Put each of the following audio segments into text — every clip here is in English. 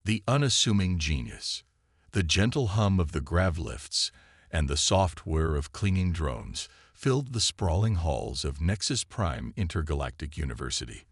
The unassuming genius, the gentle hum of the grav lifts, and the soft whir of clinging drones filled the sprawling halls of Nexus Prime Intergalactic University.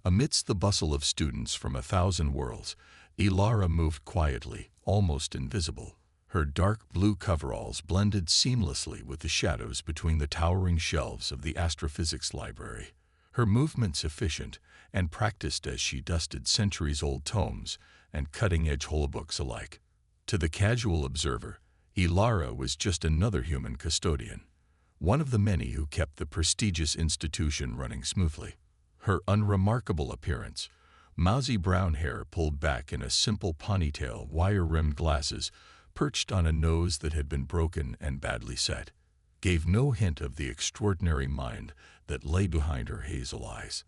Amidst the bustle of students from 1,000 worlds, Ilara moved quietly, almost invisible. Her dark blue coveralls blended seamlessly with the shadows between the towering shelves of the astrophysics library. Her movements efficient and practiced as she dusted centuries-old tomes and cutting-edge holobooks alike. To the casual observer, Ilara was just another human custodian, one of the many who kept the prestigious institution running smoothly. Her unremarkable appearance, mousy brown hair pulled back in a simple ponytail, wire-rimmed glasses perched on a nose that had been broken and badly set, gave no hint of the extraordinary mind that lay behind her hazel eyes.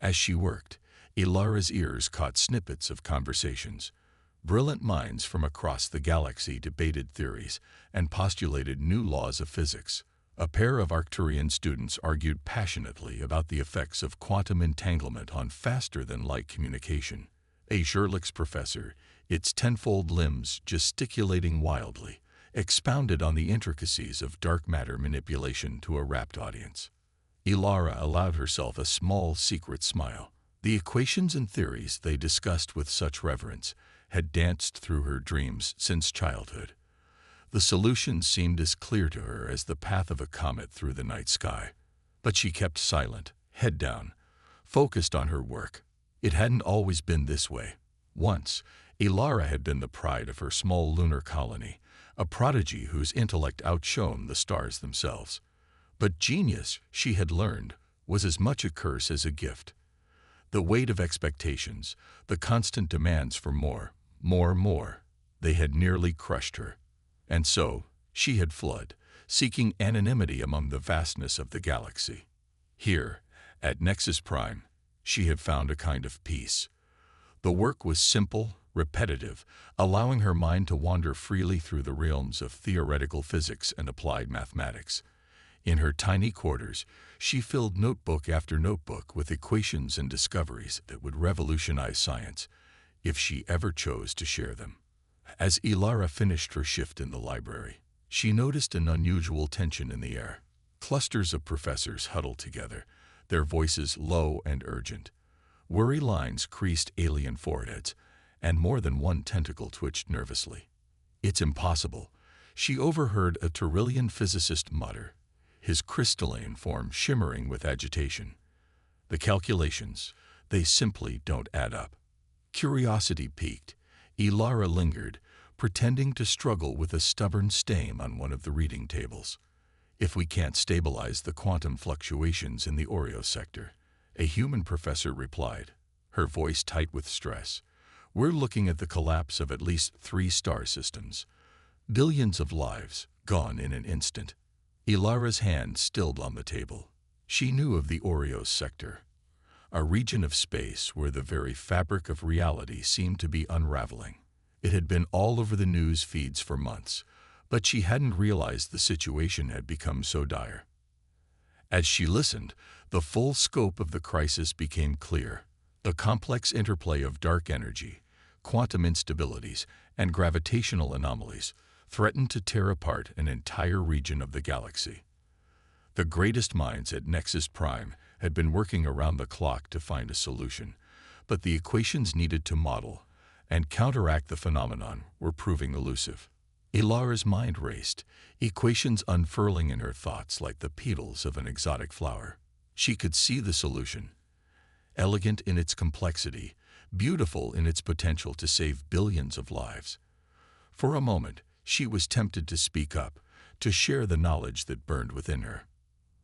As she worked, Ilara's ears caught snippets of conversations. Brilliant minds from across the galaxy debated theories and postulated new laws of physics. A pair of Arcturian students argued passionately about the effects of quantum entanglement on faster-than-light communication. A Sherlock's professor, its tenfold limbs gesticulating wildly, expounded on the intricacies of dark matter manipulation to a rapt audience. Ilara allowed herself a small, secret smile. The equations and theories they discussed with such reverence had danced through her dreams since childhood. The solutions seemed as clear to her as the path of a comet through the night sky. But she kept silent, head down, focused on her work. It hadn't always been this way. Once, Ilara had been the pride of her small lunar colony, a prodigy whose intellect outshone the stars themselves. But genius, she had learned, was as much a curse as a gift. The weight of expectations, the constant demands for more, they had nearly crushed her. And so, she had fled, seeking anonymity among the vastness of the galaxy. Here, at Nexus Prime, she had found a kind of peace. The work was simple, repetitive, allowing her mind to wander freely through the realms of theoretical physics and applied mathematics. In her tiny quarters, she filled notebook after notebook with equations and discoveries that would revolutionize science, if she ever chose to share them. As Ilara finished her shift in the library, she noticed an unusual tension in the air. Clusters of professors huddled together, their voices low and urgent. Worry lines creased alien foreheads, and more than one tentacle twitched nervously. "It's impossible," she overheard a Tyrillian physicist mutter, his crystalline form shimmering with agitation. "The calculations, they simply don't add up." Curiosity piqued. Ilara lingered, pretending to struggle with a stubborn stain on one of the reading tables. "If we can't stabilize the quantum fluctuations in the Oreo sector," a human professor replied, her voice tight with stress, "we're looking at the collapse of at least 3 star systems. Billions of lives gone in an instant." Ilara's hand stilled on the table. She knew of the Oreo sector, a region of space where the very fabric of reality seemed to be unraveling. It had been all over the news feeds for months, but she hadn't realized the situation had become so dire. As she listened, the full scope of the crisis became clear. The complex interplay of dark energy, quantum instabilities, and gravitational anomalies threatened to tear apart an entire region of the galaxy. The greatest minds at Nexus Prime had been working around the clock to find a solution, but the equations needed to model and counteract the phenomenon were proving elusive. Ilara's mind raced, equations unfurling in her thoughts like the petals of an exotic flower. She could see the solution, elegant in its complexity, beautiful in its potential to save billions of lives. For a moment, she was tempted to speak up, to share the knowledge that burned within her.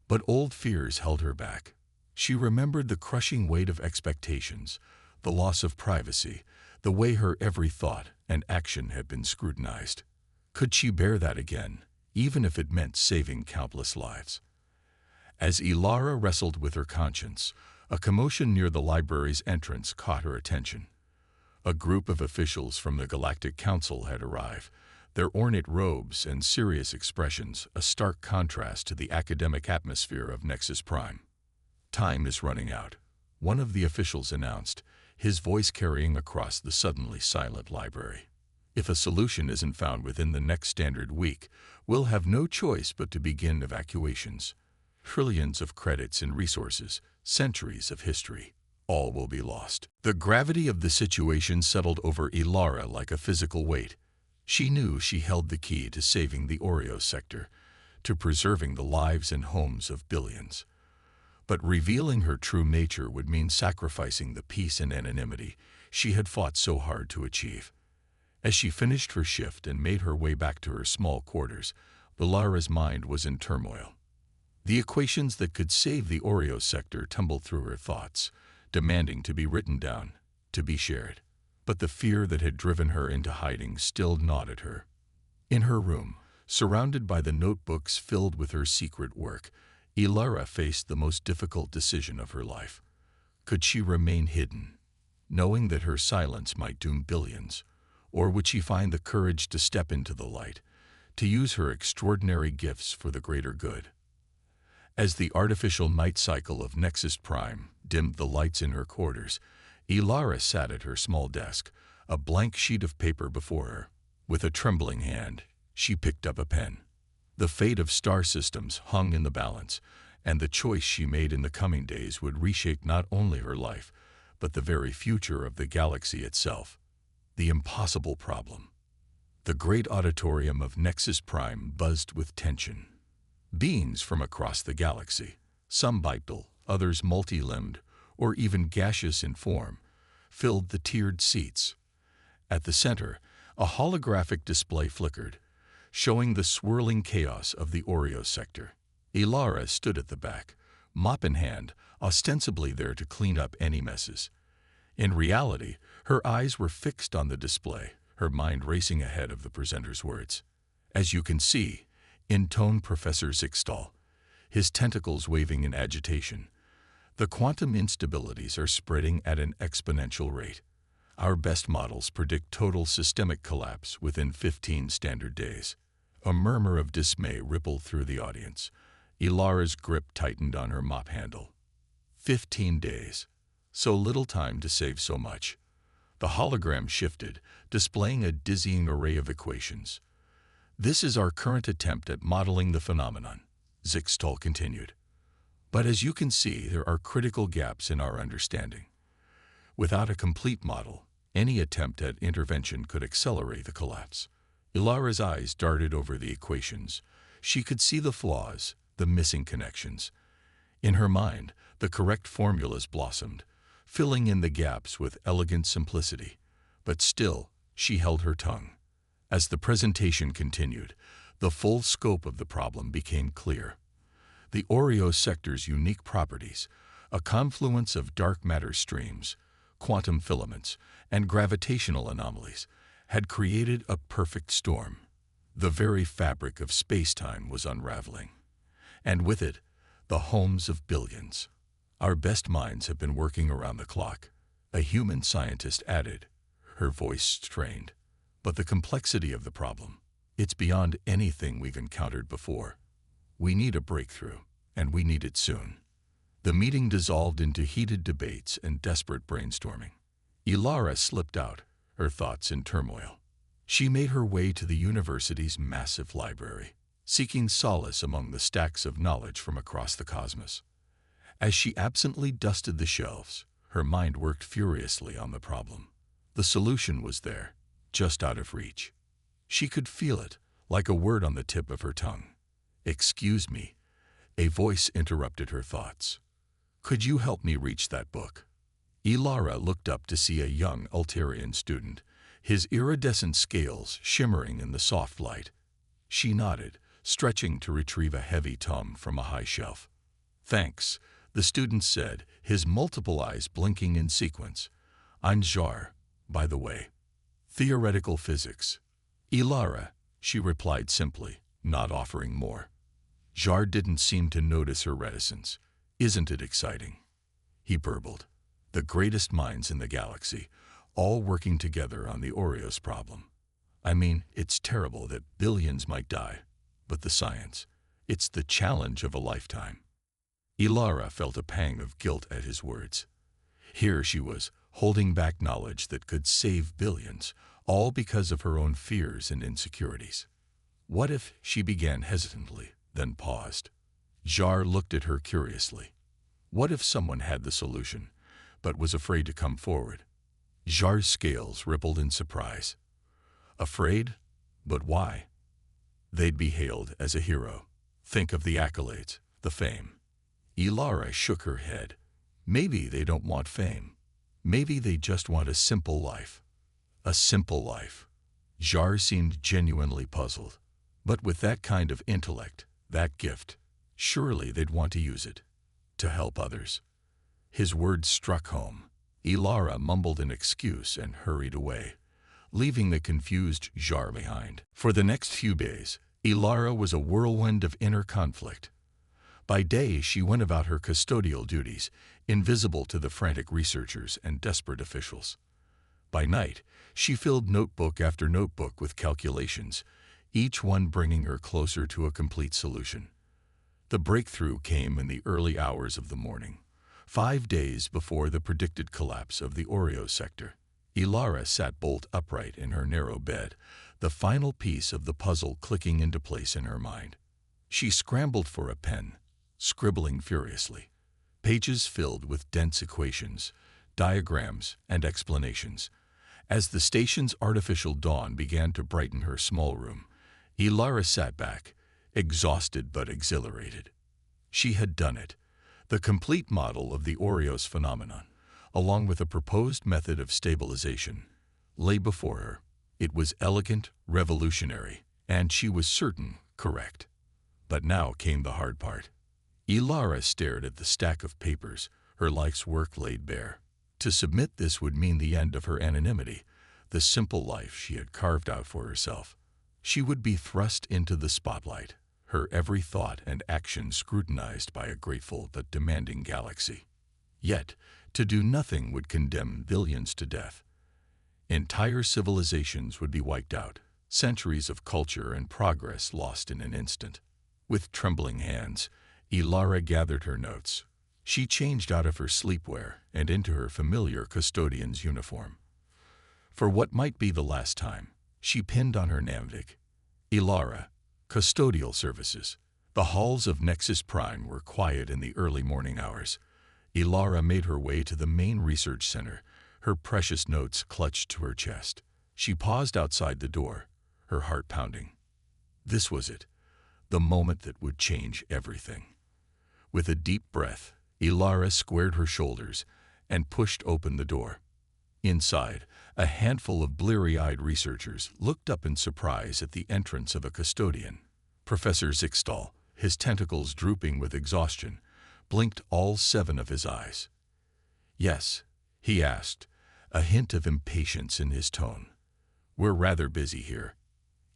But old fears held her back. She remembered the crushing weight of expectations, the loss of privacy, the way her every thought and action had been scrutinized. Could she bear that again, even if it meant saving countless lives? As Ilara wrestled with her conscience, a commotion near the library's entrance caught her attention. A group of officials from the Galactic Council had arrived, their ornate robes and serious expressions a stark contrast to the academic atmosphere of Nexus Prime. "Time is running out," one of the officials announced, his voice carrying across the suddenly silent library. If a solution isn't found within the next standard week, we'll have no choice but to begin evacuations. Trillions of credits and resources, centuries of history, all will be lost. The gravity of the situation settled over Ilara like a physical weight. She knew she held the key to saving the Oreo sector, to preserving the lives and homes of billions. But revealing her true nature would mean sacrificing the peace and anonymity she had fought so hard to achieve. As she finished her shift and made her way back to her small quarters, Ilara's mind was in turmoil. The equations that could save the Oreo sector tumbled through her thoughts, demanding to be written down, to be shared. But the fear that had driven her into hiding still gnawed at her. In her room, surrounded by the notebooks filled with her secret work, Ilara faced the most difficult decision of her life. Could she remain hidden, knowing that her silence might doom billions? Or would she find the courage to step into the light, to use her extraordinary gifts for the greater good? As the artificial night cycle of Nexus Prime dimmed the lights in her quarters, Ilara sat at her small desk, a blank sheet of paper before her. With a trembling hand, she picked up a pen. The fate of star systems hung in the balance, and the choice she made in the coming days would reshape not only her life, but the very future of the galaxy itself. The impossible problem. The great auditorium of Nexus Prime buzzed with tension. Beings from across the galaxy, some bipedal, others multi-limbed, or even gaseous in form, filled the tiered seats. At the center, a holographic display flickered, showing the swirling chaos of the Oreo sector. Ilara stood at the back, mop in hand, ostensibly there to clean up any messes. In reality, her eyes were fixed on the display, her mind racing ahead of the presenter's words. As you can see, intoned Professor Zixtal, his tentacles waving in agitation, the quantum instabilities are spreading at an exponential rate. Our best models predict total systemic collapse within 15 standard days. A murmur of dismay rippled through the audience. Ilara's grip tightened on her mop handle. 15 days. So little time to save so much. The hologram shifted, displaying a dizzying array of equations. This is our current attempt at modeling the phenomenon, Zixtal continued. But as you can see, there are critical gaps in our understanding. Without a complete model, any attempt at intervention could accelerate the collapse. Ilara's eyes darted over the equations. She could see the flaws, the missing connections. In her mind, the correct formulas blossomed, filling in the gaps with elegant simplicity. But still, she held her tongue. As the presentation continued, the full scope of the problem became clear. The Oreo sector's unique properties, a confluence of dark matter streams, quantum filaments, and gravitational anomalies, had created a perfect storm. The very fabric of space-time was unraveling. And with it, the homes of billions. Our best minds have been working around the clock, a human scientist added, her voice strained. But the complexity of the problem, it's beyond anything we've encountered before. We need a breakthrough, and we need it soon. The meeting dissolved into heated debates and desperate brainstorming. Ilara slipped out, her thoughts in turmoil. She made her way to the university's massive library, seeking solace among the stacks of knowledge from across the cosmos. As she absently dusted the shelves, her mind worked furiously on the problem. The solution was there, just out of reach. She could feel it, like a word on the tip of her tongue. "Excuse me," a voice interrupted her thoughts. "Could you help me reach that book?" Ilara looked up to see a young Altarian student, his iridescent scales shimmering in the soft light. She nodded, stretching to retrieve a heavy tome from a high shelf. "Thanks," the student said, his multiple eyes blinking in sequence. "I'm Jar, by the way. Theoretical physics." "Ilara," she replied simply, not offering more. Jar didn't seem to notice her reticence. "Isn't it exciting?" he burbled. "The greatest minds in the galaxy, all working together on the Oreos problem. I mean, it's terrible that billions might die, but the science, it's the challenge of a lifetime." Ilara felt a pang of guilt at his words. Here she was, holding back knowledge that could save billions, all because of her own fears and insecurities. What if, she began hesitantly, then paused. Jar looked at her curiously. What if someone had the solution, but was afraid to come forward? Jar's scales rippled in surprise. Afraid? But why? They'd be hailed as a hero. Think of the accolades, the fame. Ilara shook her head. Maybe they don't want fame. Maybe they just want a simple life. A simple life. Jar seemed genuinely puzzled. But with that kind of intellect, that gift, surely they'd want to use it. To help others. His words struck home. Ilara mumbled an excuse and hurried away, leaving the confused Jar behind. For the next few days, Ilara was a whirlwind of inner conflict. By day, she went about her custodial duties, invisible to the frantic researchers and desperate officials. By night, she filled notebook after notebook with calculations, each one bringing her closer to a complete solution. The breakthrough came in the early hours of the morning, 5 days before the predicted collapse of the Oreo sector. Ilara sat bolt upright in her narrow bed, the final piece of the puzzle clicking into place in her mind. She scrambled for a pen, scribbling furiously. Pages filled with dense equations, diagrams, and explanations. As the station's artificial dawn began to brighten her small room, Ilara sat back, exhausted but exhilarated. She had done it. The complete model of the Oreos phenomenon, along with a proposed method of stabilization, lay before her. It was elegant, revolutionary, and she was certain correct. But now came the hard part. Ilara stared at the stack of papers, her life's work laid bare. To submit this would mean the end of her anonymity, the simple life she had carved out for herself. She would be thrust into the spotlight, her every thought and action scrutinized by a grateful but demanding galaxy. Yet, to do nothing would condemn billions to death. Entire civilizations would be wiped out, centuries of culture and progress lost in an instant. With trembling hands, Ilara gathered her notes. She changed out of her sleepwear and into her familiar custodian's uniform. For what might be the last time, she pinned on her Namvik, Ilara, Custodial Services. The halls of Nexus Prime were quiet in the early morning hours. Ilara made her way to the main research center, her precious notes clutched to her chest. She paused outside the door, her heart pounding. This was it, the moment that would change everything. With a deep breath, Ilara squared her shoulders and pushed open the door. Inside, a handful of bleary-eyed researchers looked up in surprise at the entrance of a custodian. Professor Zixtal, his tentacles drooping with exhaustion, blinked all 7 of his eyes. "Yes," he asked, a hint of impatience in his tone. "We're rather busy here."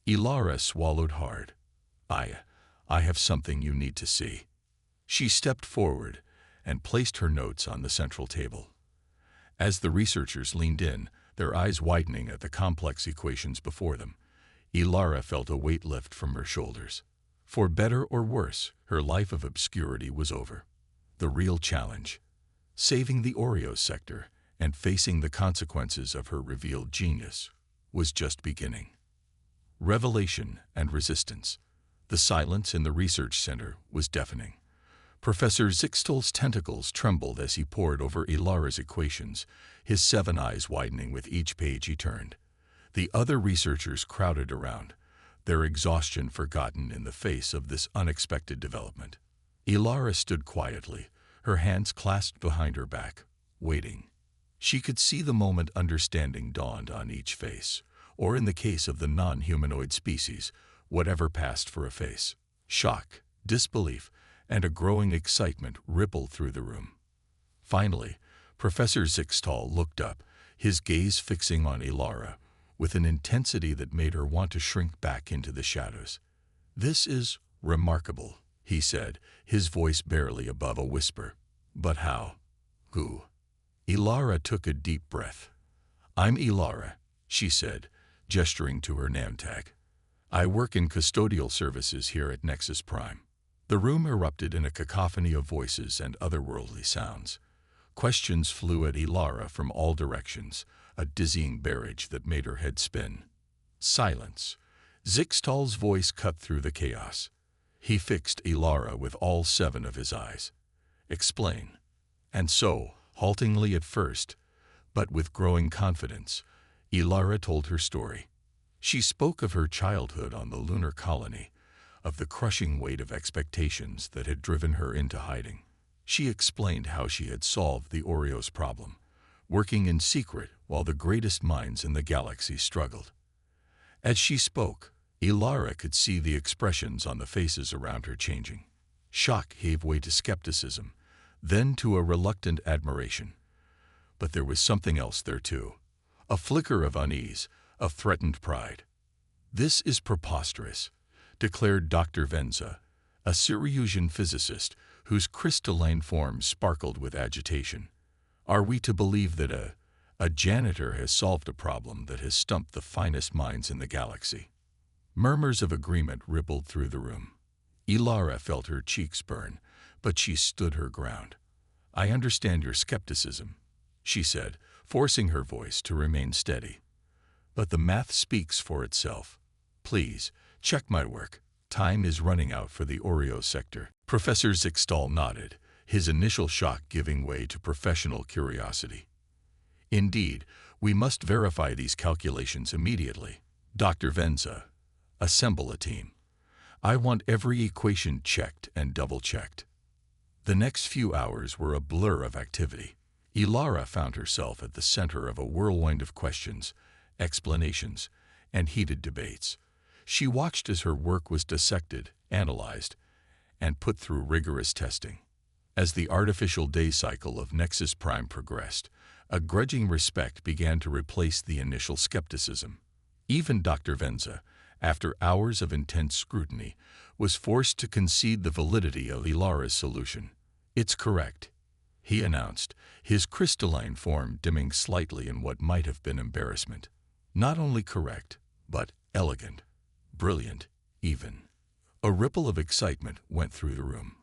Ilara swallowed hard. I have something you need to see." She stepped forward and placed her notes on the central table. As the researchers leaned in, their eyes widening at the complex equations before them, Ilara felt a weight lift from her shoulders. For better or worse, her life of obscurity was over. The real challenge, saving the Oreo sector and facing the consequences of her revealed genius, was just beginning. Revelation and resistance. The silence in the research center was deafening. Professor Zixtal's tentacles trembled as he pored over Ilara's equations, his 7 eyes widening with each page he turned. The other researchers crowded around, their exhaustion forgotten in the face of this unexpected development. Ilara stood quietly, her hands clasped behind her back, waiting. She could see the moment understanding dawned on each face, or in the case of the non-humanoid species, whatever passed for a face. Shock, disbelief, and a growing excitement rippled through the room. Finally, Professor Zixtal looked up, his gaze fixing on Ilara, with an intensity that made her want to shrink back into the shadows. "This is remarkable," he said, his voice barely above a whisper. "But how? Who?" Ilara took a deep breath. "I'm Ilara," she said, gesturing to her name tag. "I work in custodial services here at Nexus Prime." The room erupted in a cacophony of voices and otherworldly sounds. Questions flew at Ilara from all directions, a dizzying barrage that made her head spin. Silence. Zixtal's voice cut through the chaos. He fixed Ilara with all 7 of his eyes. Explain. And so, haltingly at first, but with growing confidence, Ilara told her story. She spoke of her childhood on the lunar colony, of the crushing weight of expectations that had driven her into hiding. She explained how she had solved the Oreos problem, working in secret while the greatest minds in the galaxy struggled. As she spoke, Ilara could see the expressions on the faces around her changing. Shock gave way to skepticism, then to a reluctant admiration. But there was something else there too, a flicker of unease, a threatened pride. "This is preposterous," declared Dr. Venza, a Syrian physicist whose crystalline form sparkled with agitation. "Are we to believe that a janitor has solved a problem that has stumped the finest minds in the galaxy?" Murmurs of agreement rippled through the room. Ilara felt her cheeks burn, but she stood her ground. "I understand your skepticism," she said, forcing her voice to remain steady. "But the math speaks for itself. Please, check my work. Time is running out for the Oreo sector." Professor Zixtal nodded, his initial shock giving way to professional curiosity. "Indeed, we must verify these calculations immediately. Dr. Venza, assemble a team. I want every equation checked and double-checked." The next few hours were a blur of activity. Ilara found herself at the center of a whirlwind of questions, explanations, and heated debates. She watched as her work was dissected, analyzed, and put through rigorous testing. As the artificial day cycle of Nexus Prime progressed, a grudging respect began to replace the initial skepticism. Even Dr. Venza, after hours of intense scrutiny, was forced to concede the validity of Ilara's solution. "It's correct," he announced, his crystalline form dimming slightly in what might have been embarrassment. "Not only correct, but elegant, brilliant, even." A ripple of excitement went through the room.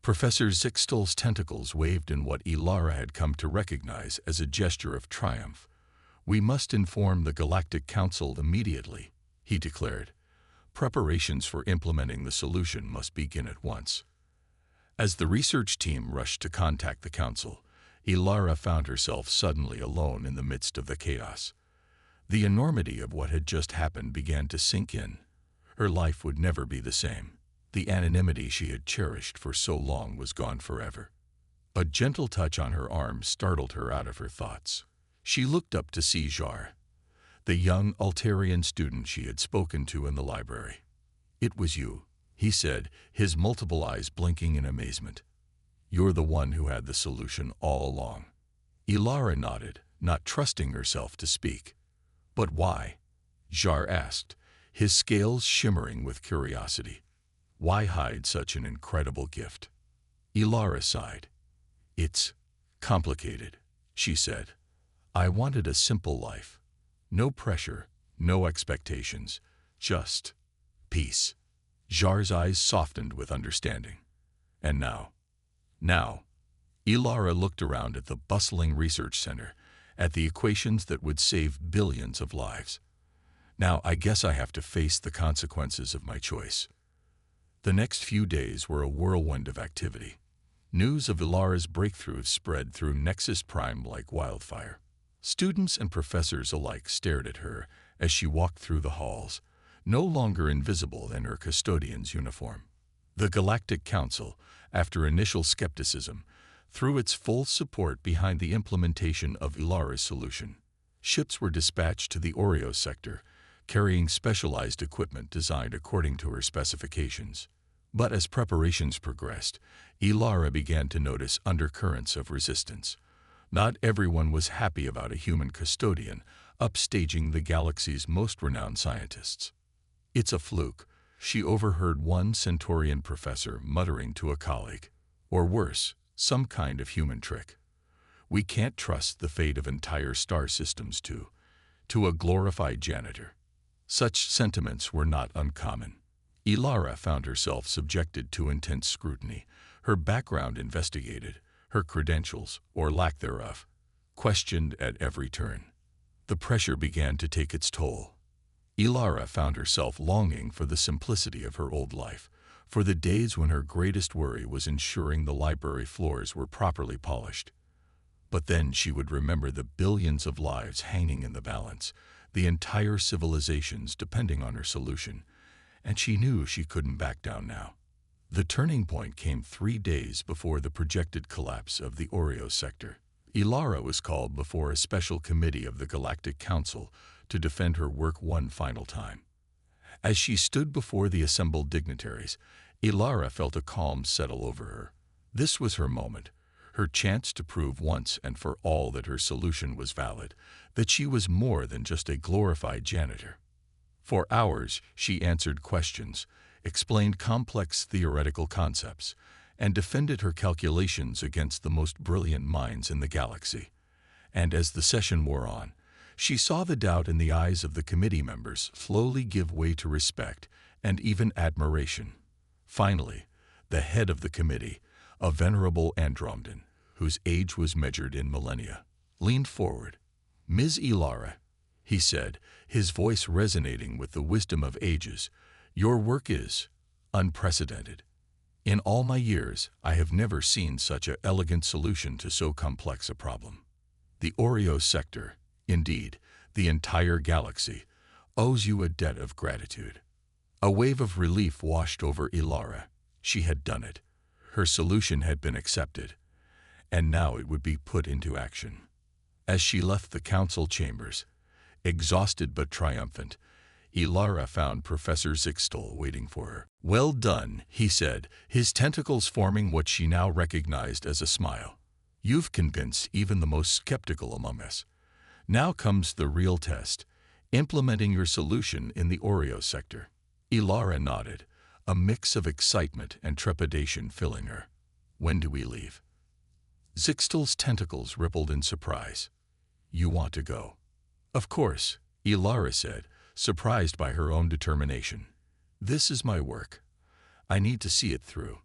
Professor Zixtal's tentacles waved in what Ilara had come to recognize as a gesture of triumph. "We must inform the Galactic Council immediately," he declared. "Preparations for implementing the solution must begin at once." As the research team rushed to contact the council, Ilara found herself suddenly alone in the midst of the chaos. The enormity of what had just happened began to sink in. Her life would never be the same. The anonymity she had cherished for so long was gone forever. A gentle touch on her arm startled her out of her thoughts. She looked up to see Jar, the young Altarian student she had spoken to in the library. "It was you," he said, his multiple eyes blinking in amazement. "You're the one who had the solution all along." Ilara nodded, not trusting herself to speak. "But why?" Jar asked, his scales shimmering with curiosity. "Why hide such an incredible gift?" Ilara sighed. "It's complicated," she said. "I wanted a simple life. No pressure, no expectations, just peace." Jar's eyes softened with understanding. "And now?" Ilara looked around at the bustling research center, at the equations that would save billions of lives. "Now I guess I have to face the consequences of my choice." The next few days were a whirlwind of activity. News of Ilara's breakthroughs spread through Nexus Prime like wildfire. Students and professors alike stared at her as she walked through the halls, no longer invisible in her custodian's uniform. The Galactic Council, after initial skepticism, threw its full support behind the implementation of Ilara's solution. Ships were dispatched to the Oreo sector, carrying specialized equipment designed according to her specifications. But as preparations progressed, Ilara began to notice undercurrents of resistance. Not everyone was happy about a human custodian upstaging the galaxy's most renowned scientists. "It's a fluke," she overheard one Centaurian professor muttering to a colleague. "Or worse, some kind of human trick. We can't trust the fate of entire star systems to a glorified janitor." Such sentiments were not uncommon. Ilara found herself subjected to intense scrutiny, her background investigated, her credentials, or lack thereof, questioned at every turn. The pressure began to take its toll. Ilara found herself longing for the simplicity of her old life, for the days when her greatest worry was ensuring the library floors were properly polished. But then she would remember the billions of lives hanging in the balance, the entire civilizations depending on her solution, and she knew she couldn't back down now. The turning point came 3 days before the projected collapse of the Oreo sector. Ilara was called before a special committee of the Galactic Council to defend her work one final time. As she stood before the assembled dignitaries, Ilara felt a calm settle over her. This was her moment, her chance to prove once and for all that her solution was valid, that she was more than just a glorified janitor. For hours, she answered questions, explained complex theoretical concepts, and defended her calculations against the most brilliant minds in the galaxy. And as the session wore on, she saw the doubt in the eyes of the committee members slowly give way to respect and even admiration. Finally, the head of the committee, a venerable Andromedan, whose age was measured in millennia, leaned forward. "Ms. Ilara," he said, his voice resonating with the wisdom of ages, "your work is unprecedented. In all my years, I have never seen such an elegant solution to so complex a problem. The Oreo sector, indeed, the entire galaxy, owes you a debt of gratitude." A wave of relief washed over Ilara. She had done it. Her solution had been accepted, and now it would be put into action. As she left the council chambers, exhausted but triumphant, Ilara found Professor Zixtal waiting for her. "Well done," he said, his tentacles forming what she now recognized as a smile. "You've convinced even the most skeptical among us. Now comes the real test, implementing your solution in the Oreo sector." Ilara nodded, a mix of excitement and trepidation filling her. "When do we leave?" Zixtal's tentacles rippled in surprise. "You want to go?" "Of course," Ilara said, surprised by her own determination. "This is my work. I need to see it through."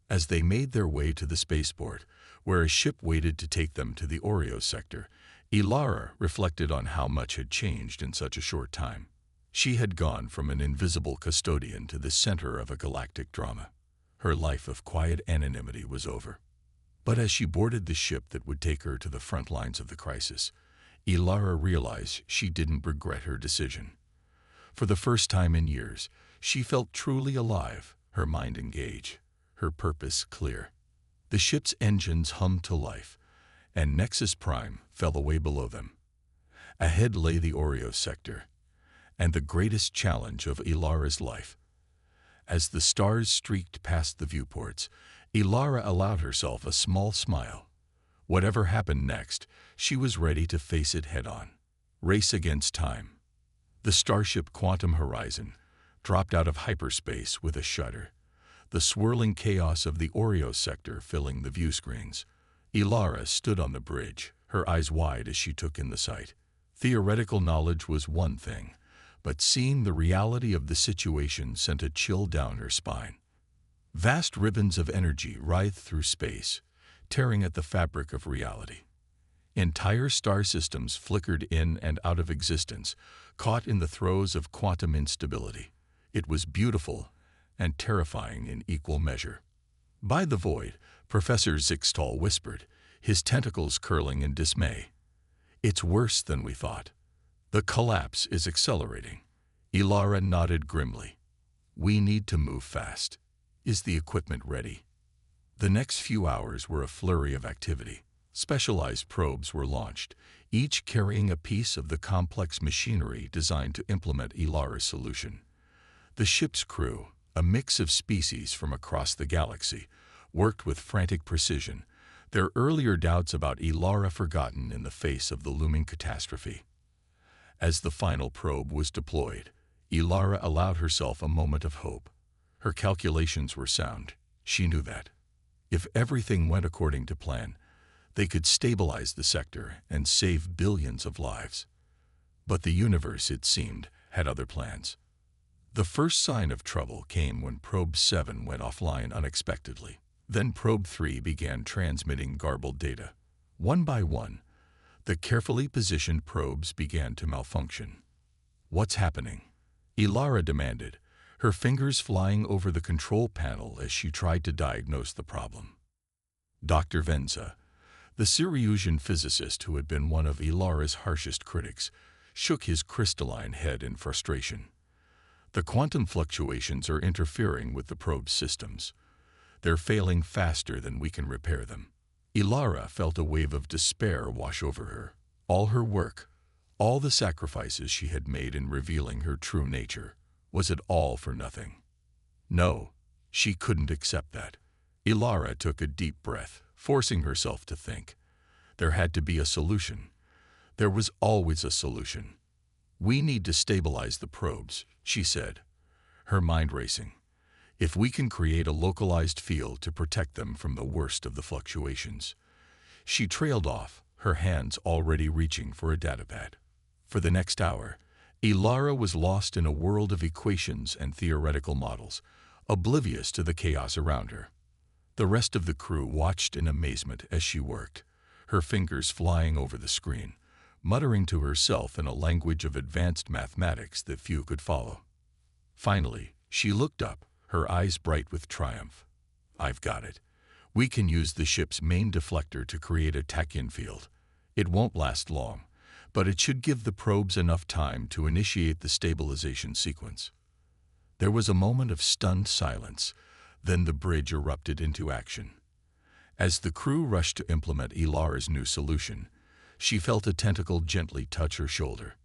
As they made their way to the spaceport, where a ship waited to take them to the Oreo sector, Ilara reflected on how much had changed in such a short time. She had gone from an invisible custodian to the center of a galactic drama. Her life of quiet anonymity was over. But as she boarded the ship that would take her to the front lines of the crisis, Ilara realized she didn't regret her decision. For the first time in years, she felt truly alive, her mind engaged, her purpose clear. The ship's engines hummed to life, and Nexus Prime fell away below them. Ahead lay the Oreo sector, and the greatest challenge of Ilara's life. As the stars streaked past the viewports, Ilara allowed herself a small smile. Whatever happened next, she was ready to face it head-on. Race against time. The starship Quantum Horizon dropped out of hyperspace with a shudder, the swirling chaos of the Oreo sector filling the view screens. Ilara stood on the bridge, her eyes wide as she took in the sight. Theoretical knowledge was one thing, but seeing the reality of the situation sent a chill down her spine. Vast ribbons of energy writhed through space, tearing at the fabric of reality. Entire star systems flickered in and out of existence, caught in the throes of quantum instability. It was beautiful and terrifying in equal measure. "By the void," Professor Zixtal whispered, his tentacles curling in dismay. "It's worse than we thought. The collapse is accelerating." Ilara nodded grimly. "We need to move fast. Is the equipment ready?" The next few hours were a flurry of activity. Specialized probes were launched, each carrying a piece of the complex machinery designed to implement Ilara's solution. The ship's crew, a mix of species from across the galaxy, worked with frantic precision, their earlier doubts about Ilara forgotten in the face of the looming catastrophe. As the final probe was deployed, Ilara allowed herself a moment of hope. Her calculations were sound. She knew that, if everything went according to plan, they could stabilize the sector and save billions of lives. But the universe, it seemed, had other plans. The first sign of trouble came when Probe 7 went offline unexpectedly. Then Probe 3 began transmitting garbled data. One by one, the carefully positioned probes began to malfunction. "What's happening?" Ilara demanded, her fingers flying over the control panel as she tried to diagnose the problem. Dr. Venza, the Syriusian physicist who had been one of Ilara's harshest critics, shook his crystalline head in frustration. "The quantum fluctuations are interfering with the probe's systems. They're failing faster than we can repair them." Ilara felt a wave of despair wash over her. All her work, all the sacrifices she had made in revealing her true nature, was it all for nothing? No, she couldn't accept that. Ilara took a deep breath, forcing herself to think. There had to be a solution. There was always a solution. "We need to stabilize the probes," she said, her mind racing. "If we can create a localized field to protect them from the worst of the fluctuations." She trailed off, her hands already reaching for a datapad. For the next hour, Ilara was lost in a world of equations and theoretical models, oblivious to the chaos around her. The rest of the crew watched in amazement as she worked, her fingers flying over the screen, muttering to herself in a language of advanced mathematics that few could follow. Finally, she looked up, her eyes bright with triumph. "I've got it. We can use the ship's main deflector to create a tachyon field. It won't last long, but it should give the probes enough time to initiate the stabilization sequence." There was a moment of stunned silence, then the bridge erupted into action. As the crew rushed to implement Ilara's new solution, she felt a tentacle gently touch her shoulder.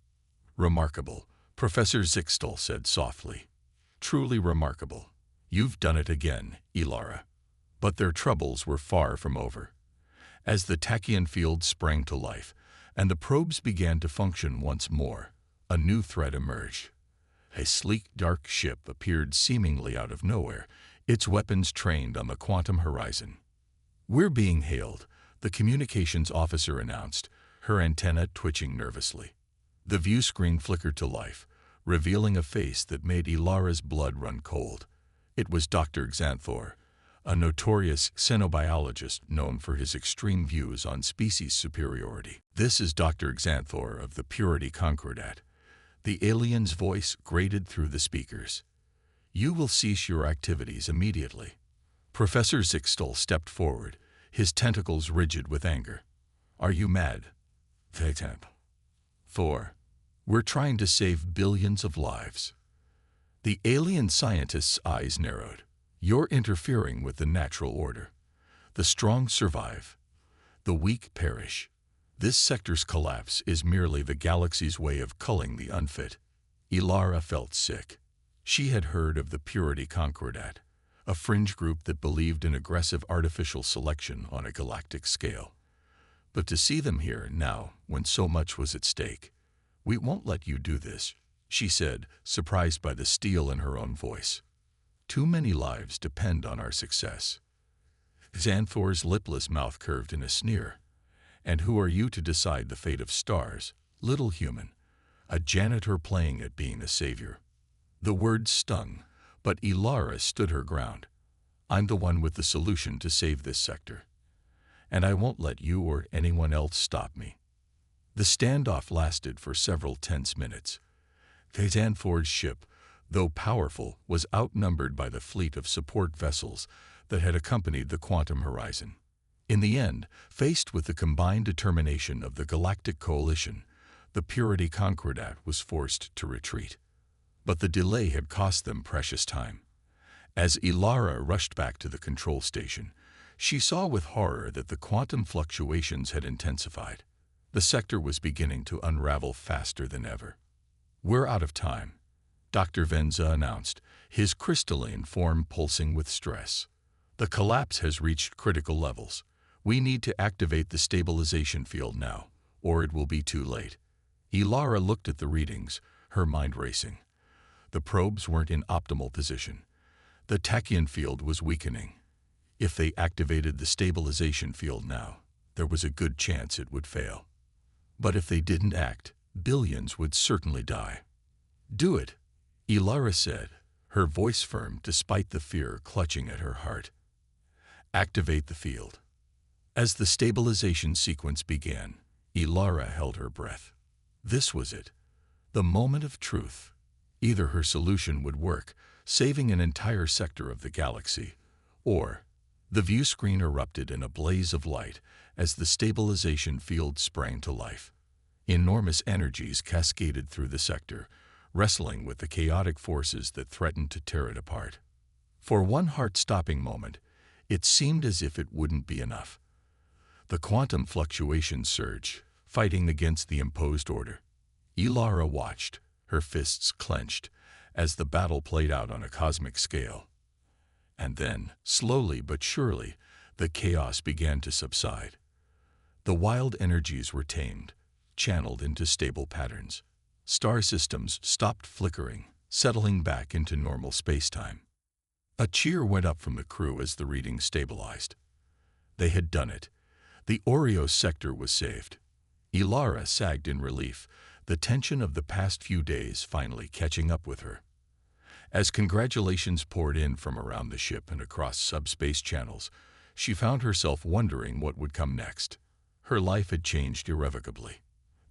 "Remarkable," Professor Zixtel said softly. "Truly remarkable. You've done it again, Ilara." But their troubles were far from over. As the tachyon field sprang to life, and the probes began to function once more, a new threat emerged. A sleek, dark ship appeared seemingly out of nowhere, its weapons trained on the quantum horizon. "We're being hailed," the communications officer announced, her antenna twitching nervously. The view screen flickered to life, revealing a face that made Ilara's blood run cold. It was Dr. Xanthor, a notorious xenobiologist known for his extreme views on species superiority. "This is Dr. Xanthor of the Purity Concordat." The alien's voice grated through the speakers. "You will cease your activities immediately." Professor Zixtel stepped forward, his tentacles rigid with anger. "Are you mad?" "4. We're trying to save billions of lives." The alien scientist's eyes narrowed. "You're interfering with the natural order. The strong survive. The weak perish. This sector's collapse is merely the galaxy's way of culling the unfit." Ilara felt sick. She had heard of the Purity Concordat, a fringe group that believed in aggressive artificial selection on a galactic scale. But to see them here now, when so much was at stake. "We won't let you do this," she said, surprised by the steel in her own voice. "Too many lives depend on our success." Xanthor's lipless mouth curved in a sneer. "And who are you to decide the fate of stars, little human? A janitor playing at being a savior." The words stung, but Ilara stood her ground. "I'm the one with the solution to save this sector. And I won't let you or anyone else stop me." The standoff lasted for several tense minutes. Xanthor's ship, though powerful, was outnumbered by the fleet of support vessels that had accompanied the quantum horizon. In the end, faced with the combined determination of the Galactic Coalition, the Purity Concordat was forced to retreat. But the delay had cost them precious time. As Ilara rushed back to the control station, she saw with horror that the quantum fluctuations had intensified. The sector was beginning to unravel faster than ever. "We're out of time," Dr. Venza announced, his crystalline form pulsing with stress. "The collapse has reached critical levels. We need to activate the stabilization field now, or it will be too late." Ilara looked at the readings, her mind racing. The probes weren't in optimal position. The tachyon field was weakening. If they activated the stabilization field now, there was a good chance it would fail. But if they didn't act, billions would certainly die. "Do it," Ilara said, her voice firm despite the fear clutching at her heart. Activate the field. As the stabilization sequence began, Ilara held her breath. This was it, the moment of truth. Either her solution would work, saving an entire sector of the galaxy, or the view screen erupted in a blaze of light as the stabilization field sprang to life. Enormous energies cascaded through the sector, wrestling with the chaotic forces that threatened to tear it apart. For one heart-stopping moment, it seemed as if it wouldn't be enough. The quantum fluctuations surged, fighting against the imposed order. Ilara watched, her fists clenched, as the battle played out on a cosmic scale. And then, slowly but surely, the chaos began to subside. The wild energies were tamed, channeled into stable patterns. Star systems stopped flickering, settling back into normal spacetime. A cheer went up from the crew as the reading stabilized. They had done it. The Oreo sector was saved. Ilara sagged in relief, the tension of the past few days finally catching up with her. As congratulations poured in from around the ship and across subspace channels, she found herself wondering what would come next. Her life had changed irrevocably.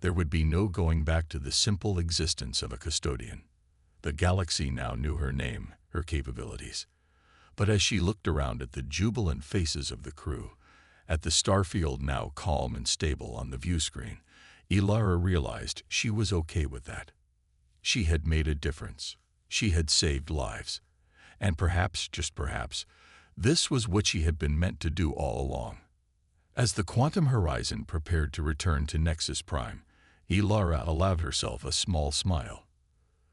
There would be no going back to the simple existence of a custodian. The galaxy now knew her name, her capabilities. But as she looked around at the jubilant faces of the crew, at the starfield now calm and stable on the view screen, Ilara realized she was okay with that. She had made a difference. She had saved lives. And perhaps, just perhaps, this was what she had been meant to do all along. As the quantum horizon prepared to return to Nexus Prime, Ilara allowed herself a small smile.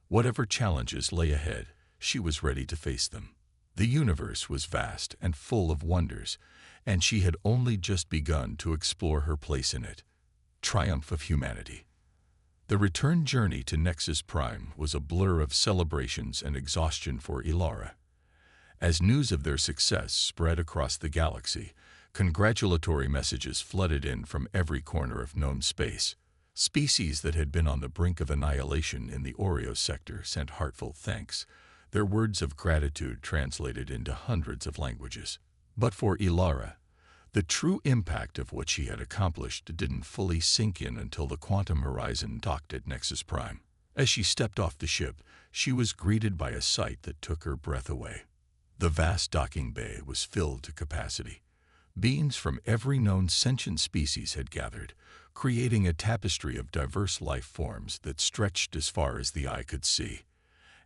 Whatever challenges lay ahead, she was ready to face them. The universe was vast and full of wonders, and she had only just begun to explore her place in it. Triumph of humanity. The return journey to Nexus Prime was a blur of celebrations and exhaustion for Ilara. As news of their success spread across the galaxy, congratulatory messages flooded in from every corner of known space. Species that had been on the brink of annihilation in the Oreo sector sent heartfelt thanks, their words of gratitude translated into hundreds of languages. But for Ilara, the true impact of what she had accomplished didn't fully sink in until the quantum horizon docked at Nexus Prime. As she stepped off the ship, she was greeted by a sight that took her breath away. The vast docking bay was filled to capacity. Beings from every known sentient species had gathered, creating a tapestry of diverse life forms that stretched as far as the eye could see.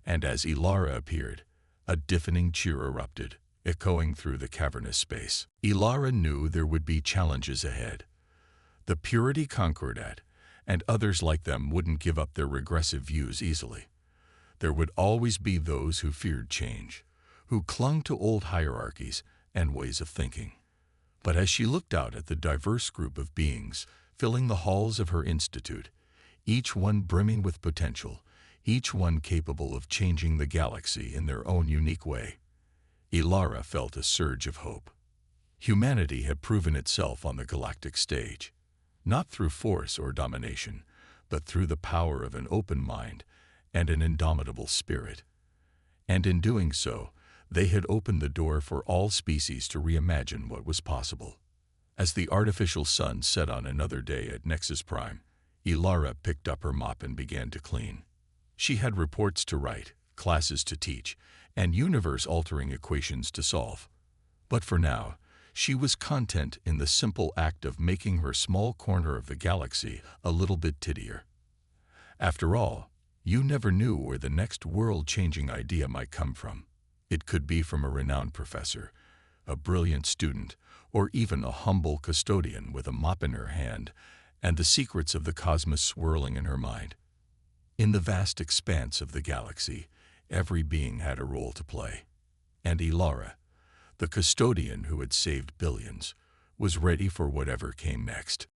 And as Ilara appeared, a deafening cheer erupted, echoing through the cavernous space. Ilara knew there would be challenges ahead. The Purity Concordat and others like them wouldn't give up their regressive views easily. There would always be those who feared change, who clung to old hierarchies and ways of thinking. But as she looked out at the diverse group of beings filling the halls of her institute, each one brimming with potential, each one capable of changing the galaxy in their own unique way, Ilara felt a surge of hope. Humanity had proven itself on the galactic stage, not through force or domination, but through the power of an open mind and an indomitable spirit. And in doing so, they had opened the door for all species to reimagine what was possible. As the artificial sun set on another day at Nexus Prime, Ilara picked up her mop and began to clean. She had reports to write, classes to teach, and universe-altering equations to solve. But for now, she was content in the simple act of making her small corner of the galaxy a little bit tittier. After all, you never knew where the next world-changing idea might come from. It could be from a renowned professor, a brilliant student, or even a humble custodian with a mop in her hand and the secrets of the cosmos swirling in her mind. In the vast expanse of the galaxy, every being had a role to play. And Ilara, the custodian who had saved billions, was ready for whatever came next.